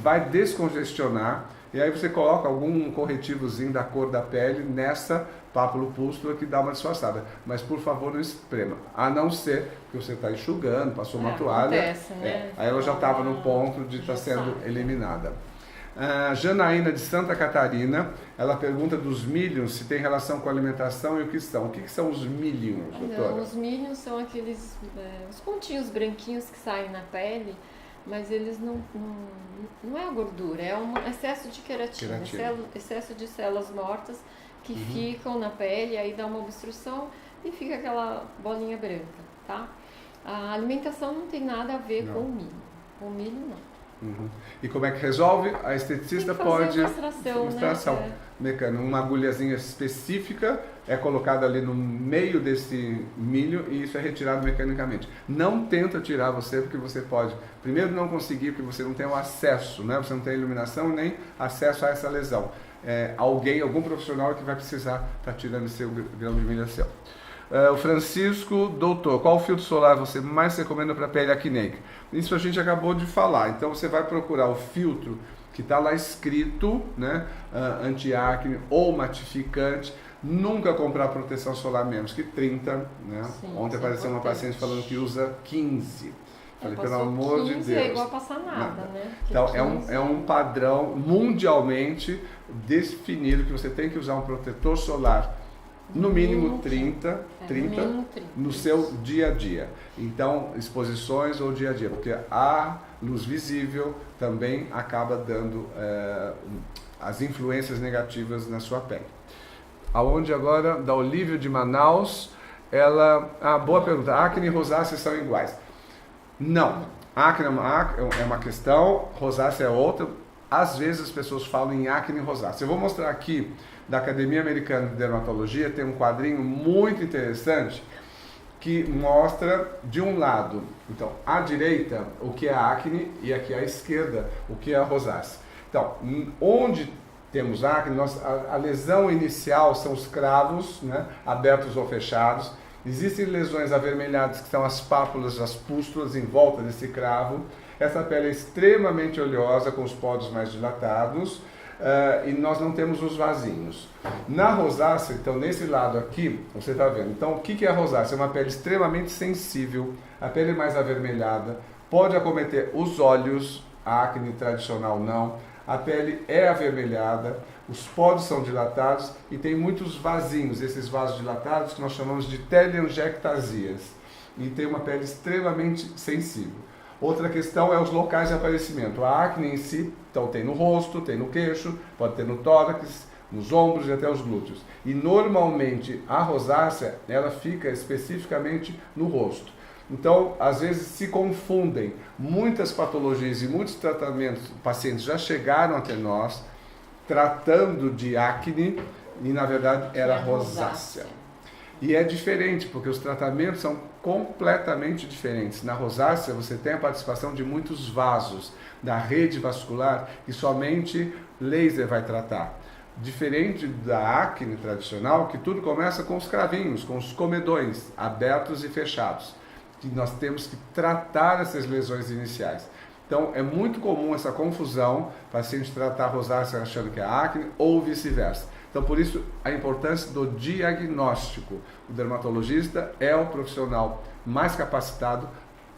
vai descongestionar e aí você coloca algum corretivozinho da cor da pele nessa pápulo-pústula que dá uma disfarçada. Mas por favor não esprema, a não ser que você está enxugando, passou uma toalha, acontece, né? aí ela já estava no ponto de estar sendo eliminada. Janaína de Santa Catarina, ela pergunta dos milhos, se tem relação com a alimentação e o que são. O que são os milhos, doutora? Não, os milhos são aqueles os pontinhos branquinhos que saem na pele, mas eles não é a gordura, é um excesso de queratina. Excesso de células mortas que ficam na pele, aí dá uma obstrução e fica aquela bolinha branca, tá? A alimentação não tem nada a ver com o milho. Com o milho não. E como é que resolve? A esteticista pode... Extração, né? Mecânica. Uma agulhazinha específica é colocada ali no meio desse milho e isso é retirado mecanicamente. Não tenta tirar você porque você pode, primeiro, não conseguir porque você não tem o acesso, né? Você não tem iluminação nem acesso a essa lesão. Algum profissional que vai precisar estar tirando esse grão de milho seu. O Francisco, doutor, qual filtro solar você mais recomenda para pele acneica? Isso a gente acabou de falar, então você vai procurar o filtro que está lá escrito, né, anti-acne ou matificante. Nunca comprar proteção solar menos que 30, né? Sim, ontem apareceu uma paciente falando que usa 15. Falei, pelo amor de Deus. É igual a passar nada, né? Então, é um padrão mundialmente definido que você tem que usar um protetor solar no mínimo 30 no seu dia a dia. Então, exposições ou dia a dia, porque a luz visível também acaba dando as influências negativas na sua pele. Aonde agora? Da Olívia de Manaus, boa pergunta, acne e rosácea são iguais? Não, acne é uma questão, rosácea é outra. Às vezes as pessoas falam em acne e rosácea. Eu vou mostrar aqui da Academia Americana de Dermatologia, tem um quadrinho muito interessante que mostra de um lado, então, à direita, o que é acne e aqui à esquerda, o que é a rosácea. Então, onde temos acne, a lesão inicial são os cravos, né, abertos ou fechados. Existem lesões avermelhadas que são as pápulas, as pústulas em volta desse cravo. Essa pele é extremamente oleosa, com os poros mais dilatados, e nós não temos os vasinhos. Na rosácea, então nesse lado aqui, você está vendo. Então o que é a rosácea? É uma pele extremamente sensível, a pele mais avermelhada, pode acometer os olhos, a acne tradicional não. A pele é avermelhada, os poros são dilatados e tem muitos vasinhos, esses vasos dilatados que nós chamamos de telangiectasias, e tem uma pele extremamente sensível. Outra questão é os locais de aparecimento. A acne em si, então tem no rosto, tem no queixo, pode ter no tórax, nos ombros e até os glúteos. E normalmente a rosácea, ela fica especificamente no rosto. Então, às vezes se confundem muitas patologias e muitos tratamentos, pacientes já chegaram até nós tratando de acne e na verdade era rosácea. E é diferente, porque os tratamentos são completamente diferentes. Na rosácea você tem a participação de muitos vasos da rede vascular e somente laser vai tratar. Diferente da acne tradicional, que tudo começa com os cravinhos, com os comedões abertos e fechados. Que nós temos que tratar essas lesões iniciais. Então, é muito comum essa confusão, paciente tratar rosácea achando que é acne ou vice-versa. Então, por isso, a importância do diagnóstico. O dermatologista é o profissional mais capacitado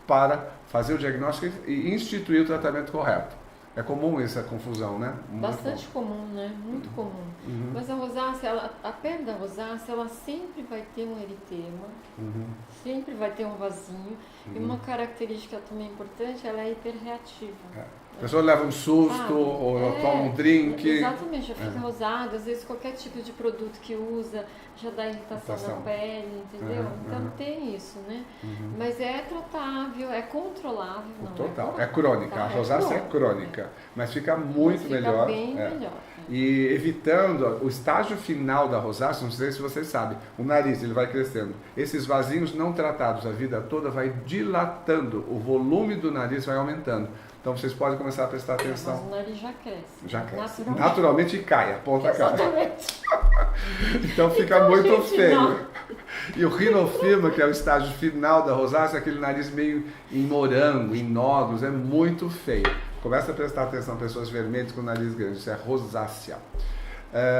para fazer o diagnóstico e instituir o tratamento correto. É comum essa confusão, né? Bastante comum, né? Muito comum. Mas a rosácea, a pele da rosácea, ela sempre vai ter um eritema, sempre vai ter um vasinho. E uma característica também importante, ela é hiperreativa. A pessoa leva um susto, ou toma um drink. Exatamente, já fica rosado. Às vezes qualquer tipo de produto que usa já dá irritação na pele, entendeu? Então tem isso, né? Mas é tratável, é controlável. Não Total, é crônica. A rosácea é crônica, mas fica muito melhor. Bem melhor. E evitando o estágio final da rosácea, não sei se vocês sabem, o nariz ele vai crescendo. Esses vasinhos não tratados a vida toda vai dilatando, o volume do nariz vai aumentando. Então vocês podem começar a prestar atenção. Mas o nariz já cresce. Já cresce. Naturalmente cai, a ponta cai. Exatamente. Então fica muito feio. E o rinofilma, que é o estágio final da rosácea, é aquele nariz meio em morango, em nódulos, é muito feio. Começa a prestar atenção, pessoas vermelhas com o nariz grande, isso é rosácea.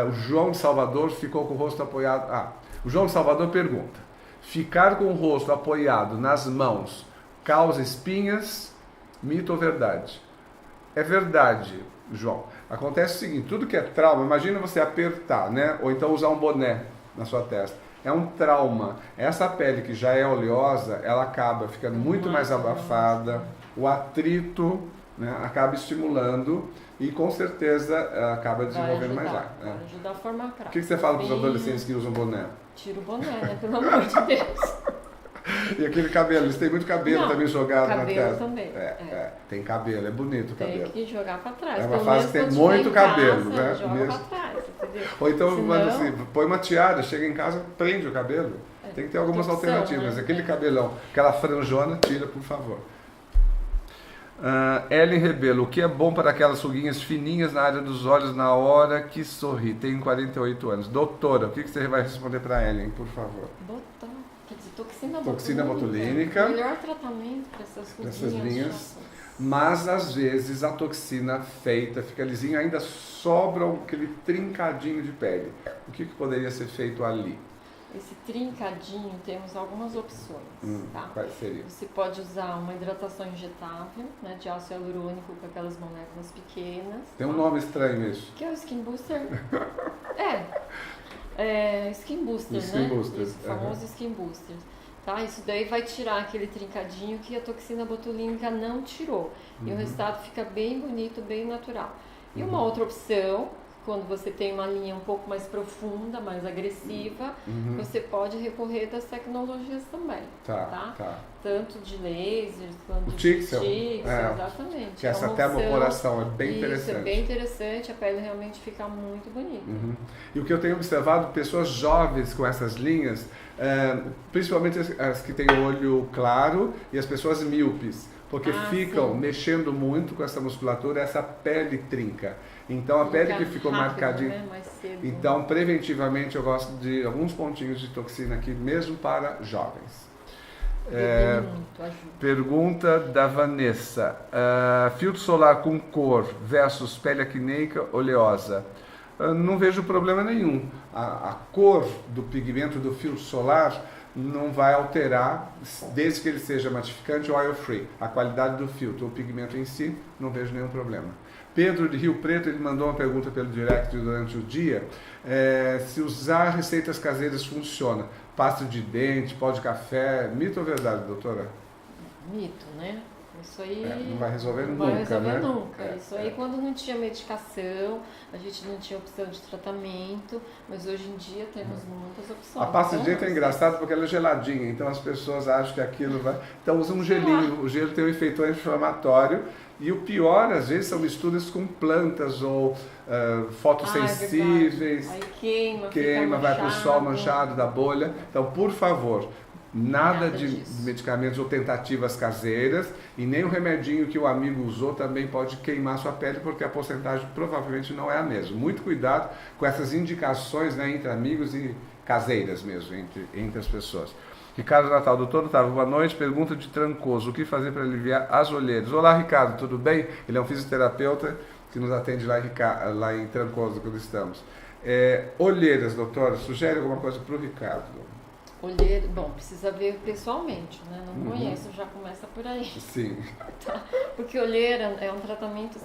O João de Salvador ficou com o rosto apoiado. O João de Salvador pergunta: ficar com o rosto apoiado nas mãos causa espinhas? Mito ou verdade? É verdade, João. Acontece o seguinte: tudo que é trauma, imagina você apertar, né? Ou então usar um boné na sua testa. É um trauma. Essa pele que já é oleosa, ela acaba ficando muito mais abafada. O atrito, né, acaba estimulando e com certeza acaba desenvolvendo mais ar. Vai ajudar a formar crack. O que você fala para os adolescentes que usam boné? Tira o boné, né? Pelo amor de Deus. E aquele cabelo, eles têm muito cabelo também jogado na testa. Cabelo também. Tem cabelo, é bonito o cabelo. Tem que jogar pra trás. É uma fase que tem muito cabelo, né? Joga pra trás, entendeu? Ou então, assim, põe uma tiara, chega em casa, prende o cabelo. Tem que ter algumas alternativas. Né? Aquele cabelão, aquela franjona, tira, por favor. Ellen Rebelo: o que é bom para aquelas ruguinhas fininhas na área dos olhos na hora que sorri? Tenho 48 anos. Doutora, o que você vai responder para Ellen, por favor? Doutora. Toxina botulínica. Melhor tratamento para essas linhas. Mas às vezes a toxina feita fica lisinha, ainda sobra aquele trincadinho de pele. O que poderia ser feito ali? Esse trincadinho, temos algumas opções. Tá? Quais seriam? Você pode usar uma hidratação injetável, né, de ácido hialurônico com aquelas moléculas pequenas. Tem um nome estranho isso. Que é o Skin Booster. Skin Booster, Skin né? Booster. Isso, o famoso Skin Booster. Tá? Isso daí vai tirar aquele trincadinho que a toxina botulínica não tirou. E o resultado fica bem bonito, bem natural. E uma outra opção, quando você tem uma linha um pouco mais profunda, mais agressiva, você pode recorrer das tecnologias também. Tá? Tanto de lasers quanto de Tixel. Exatamente. Que essa termoporação é bem interessante. Isso é bem interessante, a pele realmente fica muito bonita. E o que eu tenho observado, pessoas jovens com essas linhas, principalmente as que têm olho claro e as pessoas míopes, porque ficam mexendo muito com essa musculatura, essa pele trinca. Então a pele que ficou marcadinha. Né? Mais cedo. Então, preventivamente, eu gosto de alguns pontinhos de toxina aqui, mesmo para jovens. Pergunta da Vanessa: filtro solar com cor versus pele acneica oleosa. Não vejo problema nenhum. A cor do pigmento do filtro solar não vai alterar, desde que ele seja matificante ou oil free. A qualidade do filtro, o pigmento em si, não vejo nenhum problema. Pedro de Rio Preto, ele mandou uma pergunta pelo direct durante o dia, se usar receitas caseiras funciona. Pasta de dente, pó de café, mito ou verdade, doutora? Mito, né? Isso aí não vai resolver nunca, vai resolver né? nunca. Isso aí quando não tinha medicação, a gente não tinha opção de tratamento, mas hoje em dia temos muitas opções. A pasta de dente é engraçada porque ela é geladinha, então as pessoas acham que aquilo vai... Então usa um gelinho, o gelo tem um efeito anti-inflamatório e o pior, às vezes, são misturas com plantas ou fotossensíveis. Aí queima, vai para o sol manchado da bolha. Então, por favor, nada de medicamentos ou tentativas caseiras e nem o remedinho que o amigo usou também pode queimar sua pele, porque a porcentagem provavelmente não é a mesma. Muito cuidado com essas indicações, né, entre amigos e caseiras mesmo, entre as pessoas. Ricardo Natal: doutor Otávio, boa noite. Pergunta de Trancoso: o que fazer para aliviar as olheiras? Olá, Ricardo, tudo bem? Ele é um fisioterapeuta que nos atende lá em Trancoso, quando estamos. Olheiras, doutora, sugere alguma coisa para o Ricardo? Olheira, bom, precisa ver pessoalmente, né? Não conheço, já começa por aí. Sim. Tá? Porque olheira é um tratamento,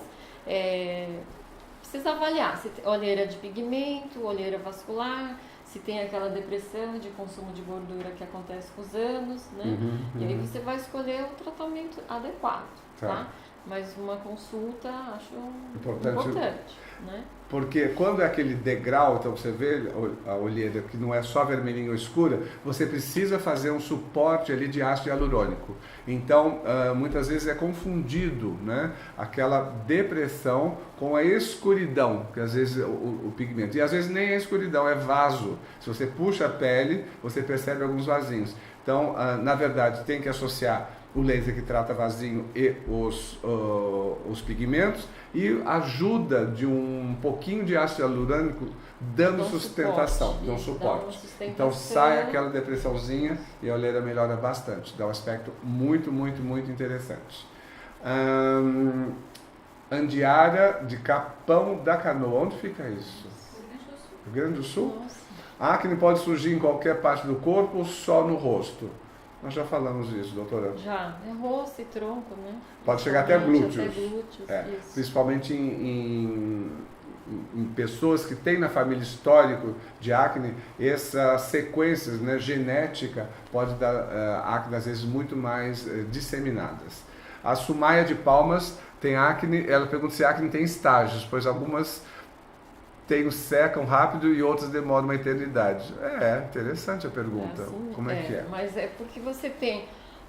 precisa avaliar se tem olheira de pigmento, olheira vascular, se tem aquela depressão de consumo de gordura que acontece com os anos, né? E aí você vai escolher o tratamento adequado, tá? mas uma consulta acho Importante. importante, né? Porque quando é aquele degrau, então você vê a olheira que não é só vermelhinha ou escura, você precisa fazer um suporte ali de ácido hialurônico. Então, muitas vezes é confundido, né, aquela depressão com a escuridão, que às vezes o pigmento. E às vezes nem é escuridão, é vaso. Se você puxa a pele, você percebe alguns vasinhos. Então, na verdade, tem que associar o laser que trata vasinho e os pigmentos, e ajuda de um pouquinho de ácido hialurônico dando sustentação, dá um suporte. Então sai aquela depressãozinha e a olheira melhora bastante, dá um aspecto muito, muito, muito interessante. Andiara de Capão da Canoa, onde fica isso? Rio Grande do Sul? A acne pode surgir em qualquer parte do corpo ou só no rosto? Nós já falamos disso, doutora. Já, é rosto e tronco, né? Pode chegar até glúteos. Isso. Principalmente em pessoas que têm na família histórico de acne, essas sequências, né, genética pode dar acne às vezes muito mais disseminadas. A Sumaia de Palmas tem acne, ela pergunta se a acne tem estágios, pois algumas secam rápido e outras demoram uma eternidade. Interessante a pergunta. Assim, como é que é? Mas é porque você tem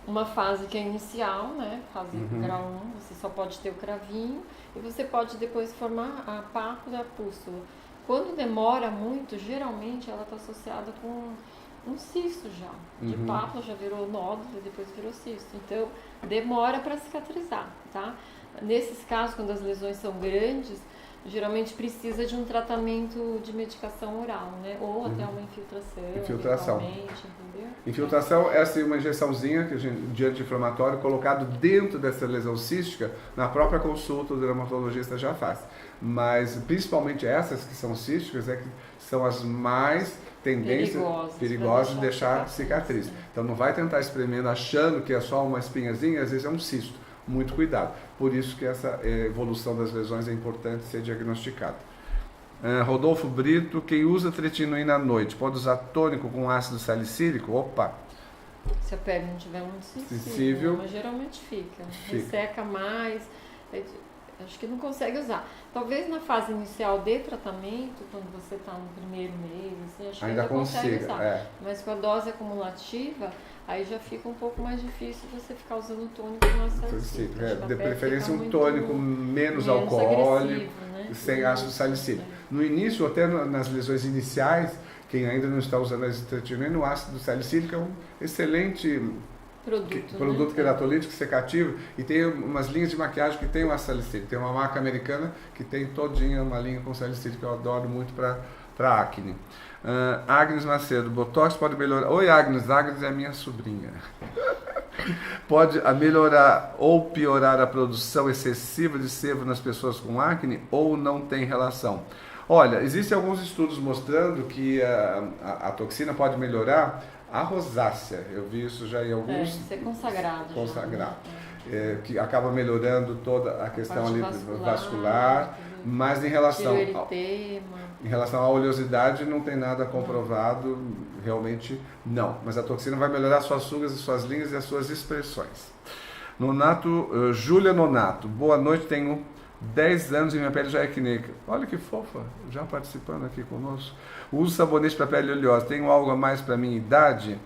uma fase que é inicial, né? Fase grau 1, você só pode ter o cravinho e você pode depois formar a pápula e a pústula. Quando demora muito, geralmente ela está associada com um cisto já. De pápula já virou nódulo e depois virou cisto. Então, demora para cicatrizar, tá? Nesses casos, quando as lesões são grandes, geralmente precisa de um tratamento de medicação oral, né? Ou até uma infiltração. Entendeu? Infiltração é assim, uma injeçãozinha que a gente, de anti-inflamatório colocado dentro dessa lesão cística, na própria consulta o dermatologista já faz. Mas principalmente essas que são císticas é que são as mais perigosas de deixar cicatriz. Então não vai tentar espremendo achando que é só uma espinhazinha, às vezes é um cisto. Muito cuidado. Por isso que essa evolução das lesões é importante ser diagnosticada. Rodolfo Brito, quem usa tretinoína à noite, pode usar tônico com ácido salicílico? Opa! Se a pele não tiver muito sensível, mas geralmente fica. Resseca mais, acho que não consegue usar. Talvez na fase inicial de tratamento, quando você está no primeiro mês, assim, acho que ainda consegue usar. Mas com a dose acumulativa, aí já fica um pouco mais difícil você ficar usando tônico com ácido salicílico. De preferência um tônico menos alcoólico, né? Sem ácido salicílico. No início, até nas lesões iniciais, quem ainda não está usando a isotretinoína, o ácido salicílico é um excelente produto queratolítico, secativo, e tem umas linhas de maquiagem que tem o ácido salicílico. Tem uma marca americana que tem todinha uma linha com salicílico que eu adoro muito para acne. Agnes Macedo, Botox pode melhorar. Oi Agnes é minha sobrinha. Pode melhorar ou piorar a produção excessiva de sebo nas pessoas com acne ou não tem relação? Olha, existem alguns estudos mostrando que a toxina pode melhorar a rosácea. Eu vi isso já em alguns... Isso é consagrado. Que acaba melhorando toda a questão ali vascular, mas em relação à oleosidade não tem nada comprovado, realmente não. Mas a toxina vai melhorar suas rugas, suas linhas e as suas expressões. Júlia Nonato, boa noite, tenho 10 anos e minha pele já é acneica. Olha que fofa, já participando aqui conosco. Uso sabonete para pele oleosa, tenho algo a mais para minha idade?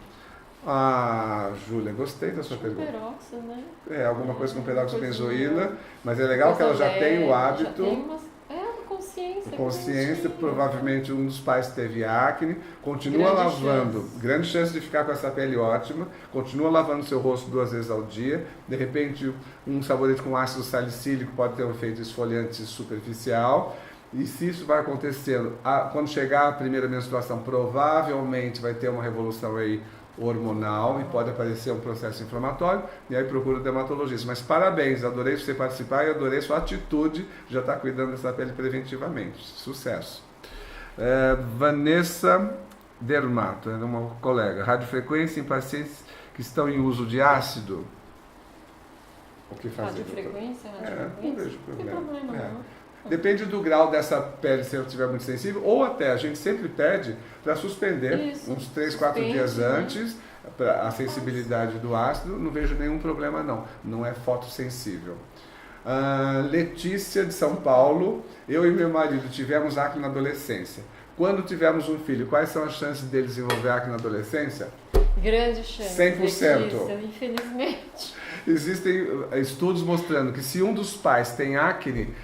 Júlia, gostei da sua pergunta. Peróxido, né? Alguma coisa com peróxido de benzoíla, mas é legal que ela já tem o hábito. Já tem uma consciência. Provavelmente um dos pais teve acne, continua lavando, grande chance de ficar com essa pele ótima, continua lavando seu rosto 2 vezes ao dia, de repente um sabonete com ácido salicílico pode ter um efeito esfoliante superficial, e se isso vai acontecendo, quando chegar a primeira menstruação, provavelmente vai ter uma revolução aí hormonal e pode aparecer um processo inflamatório, e aí procura o dermatologista. Mas parabéns, adorei você participar e adorei sua atitude de já estar cuidando dessa pele preventivamente. Sucesso. Vanessa Dermato, é uma colega. Radiofrequência em pacientes que estão em uso de ácido. O que fazer? Radiofrequência? Não vejo problema. Não tem problema não. Depende do grau dessa pele, se ela estiver muito sensível, ou até a gente sempre pede para suspender uns 3, 4 dias antes a sensibilidade do ácido. Não vejo nenhum problema não é fotossensível. Letícia de São Paulo, eu e meu marido tivemos acne na adolescência. Quando tivermos um filho, quais são as chances dele desenvolver acne na adolescência? Grande chance. 100%. Letícia, infelizmente. Existem estudos mostrando que se um dos pais tem acne,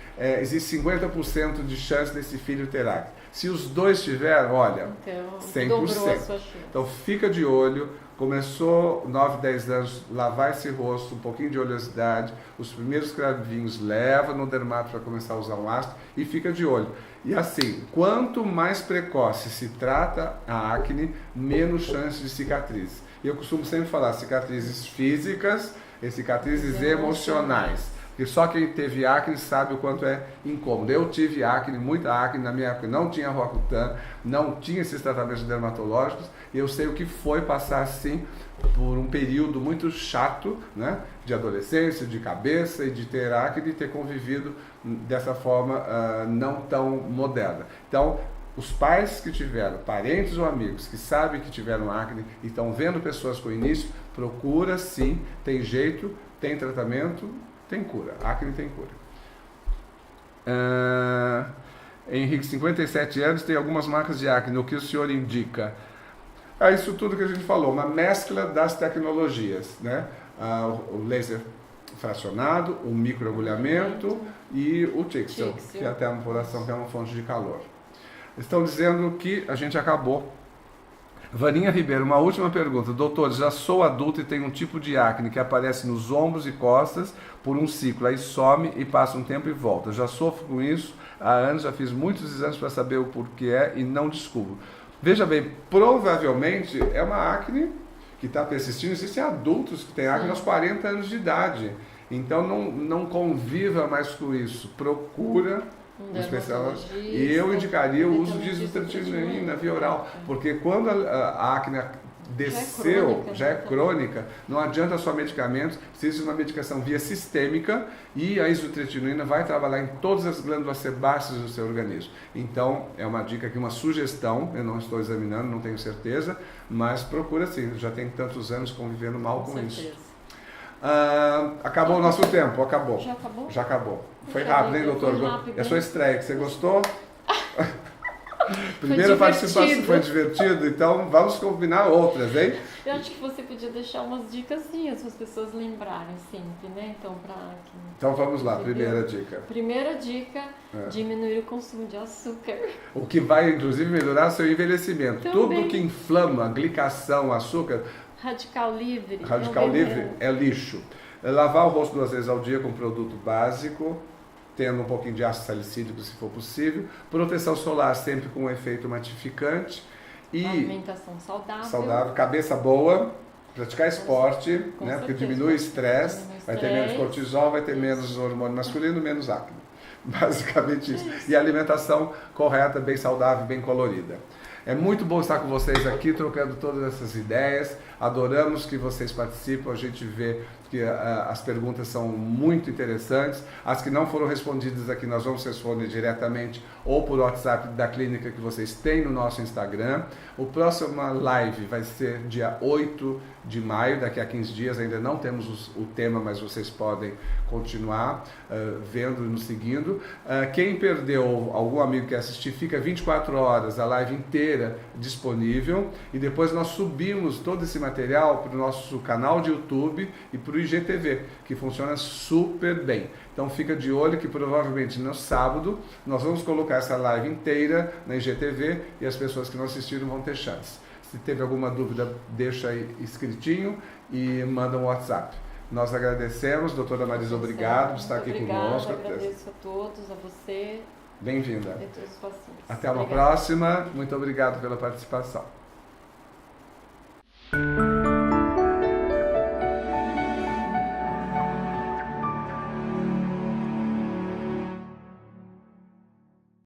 existe 50% de chance desse filho ter acne. Se os dois tiverem, olha, Então, 100%. dobrou a sua chance. Então fica de olho, começou 9, 10 anos, lavar esse rosto, um pouquinho de oleosidade, os primeiros cravinhos leva no dermato para começar a usar um ácido e fica de olho. E assim, quanto mais precoce se trata a acne, menos chance de cicatrizes. E eu costumo sempre falar cicatrizes físicas e cicatrizes emocionais. Porque só quem teve acne sabe o quanto é incômodo. Eu tive acne, muita acne, na minha época não tinha Roacutan, não tinha esses tratamentos dermatológicos, e eu sei o que foi passar assim por um período muito chato, né, de adolescência, de cabeça e de ter acne e ter convivido dessa forma não tão moderna. Então, os pais que tiveram, parentes ou amigos que sabem que tiveram acne e estão vendo pessoas com início, procura sim, tem jeito, tem tratamento, tem cura. Acne tem cura. Henrique, 57 anos, tem algumas marcas de acne. O que o senhor indica? Isso tudo que a gente falou, uma mescla das tecnologias, né? O laser fracionado, o microagulhamento e o Tixel, que é a termoporação, que é uma fonte de calor. Estão dizendo que a gente acabou. Vaninha Ribeiro, uma última pergunta. Doutor, já sou adulto e tenho um tipo de acne que aparece nos ombros e costas por um ciclo, aí some e passa um tempo e volta. Já sofro com isso há anos, já fiz muitos exames para saber o porquê e não descubro. Veja bem, provavelmente é uma acne que está persistindo. Existem adultos que têm acne aos 40 anos de idade. Então não conviva mais com isso. Procura um especialista. E eu indicaria o uso de isotretinoína via oral, porque quando a acne desceu, já é crônica, não adianta só medicamentos, precisa de uma medicação via sistêmica e a isotretinoína vai trabalhar em todas as glândulas sebáceas do seu organismo. Então, é uma dica aqui, uma sugestão, eu não estou examinando, não tenho certeza, mas procura sim, já tem tantos anos convivendo mal com isso. Acabou o nosso tempo, acabou. Já acabou? Já acabou. Foi rápido, hein, doutor? É a sua estreia, que você gostou? Primeira participação foi divertido, então vamos combinar outras, hein? Eu acho que você podia deixar umas dicasinhas para as pessoas lembrarem sempre, né? Então vamos lá, primeira dica. Primeira dica, diminuir o consumo de açúcar. O que vai, inclusive, melhorar seu envelhecimento. Também. Tudo que inflama, glicação, açúcar... Radical livre. Radical livre é lixo. Lavar o rosto 2 vezes ao dia com produto básico, tendo um pouquinho de ácido salicílico se for possível. Proteção solar sempre com um efeito matificante. E alimentação saudável. Saudável, cabeça boa, praticar esporte, né, porque diminui o estresse, vai ter menos cortisol, vai ter menos hormônio masculino, menos acne. Basicamente isso. E alimentação correta, bem saudável, bem colorida. É muito bom estar com vocês aqui, trocando todas essas ideias. Adoramos que vocês participam, a gente vê que as perguntas são muito interessantes. As que não foram respondidas aqui, nós vamos responder diretamente ou por WhatsApp da clínica que vocês têm no nosso Instagram. O próximo live vai ser dia 8 de maio, daqui a 15 dias. Ainda não temos o tema, mas vocês podem continuar vendo e nos seguindo. Quem perdeu, algum amigo que assistir, fica 24 horas, a live inteira disponível. E depois nós subimos todo esse material para o nosso canal de YouTube e para o IGTV, que funciona super bem. Então fica de olho que provavelmente no sábado nós vamos colocar essa live inteira na IGTV e as pessoas que não assistiram vão ter chance. Se teve alguma dúvida, deixa aí escritinho e manda um WhatsApp. Nós agradecemos, doutora Marisa, obrigado por estar aqui conosco. Agradeço a todos, a você. Bem-vinda. Até uma próxima. Muito obrigado pela participação.